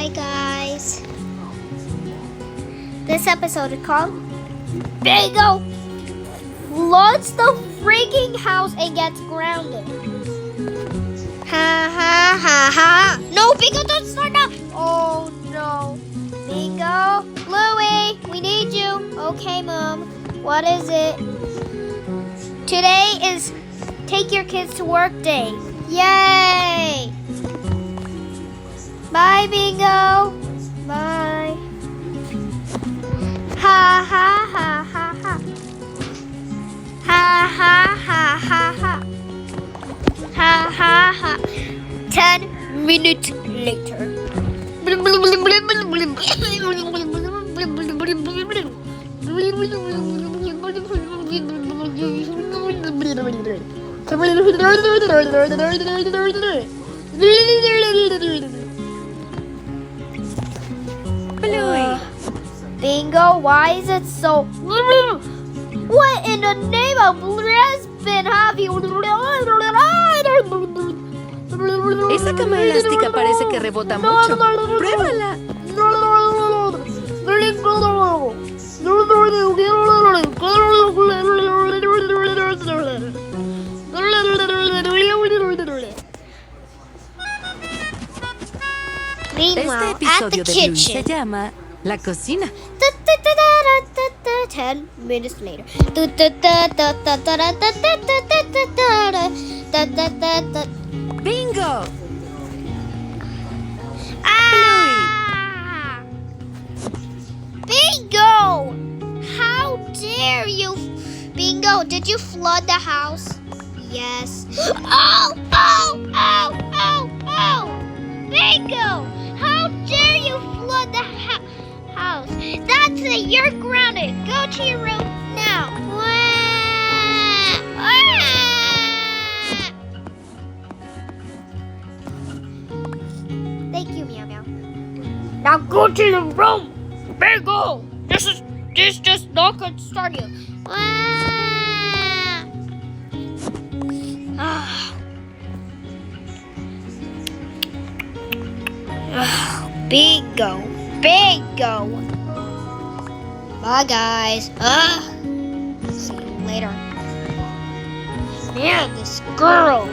Hi guys. This episode is called Bingo floods the freaking house and gets grounded. Ha ha ha ha. No, Bingo, don't start now. Oh no. Bingo. Bluey, we need you. Okay, Mom. What is it? Today is take your kids to work day. Yay! Bye, Bingo. Bye. Ha ha ha ha ha. Ha ha ha ha ha. Ha ha ha. 10 minutes later. Bingo, why is it so... What in the name of Brisbane have you... Esa cama elástica parece que rebota mucho. Pruébala. Meanwhile, Este episodio at the de Bluey se kitchen. llama La Cocina. 10 minutes later. ¡Bingo! Ah! Bingo! How dare you? Bingo, did you flood the house? Yes. Oh, oh, oh, oh, oh! Bingo! How dare you flood the house? That's it, you're grounded. Go to your room now. Thank you, Meow Meow. Now go to your room. Bingo! This just not going to start you. Bingo. Bingo. Bye, guys. See you later. Man, this girl.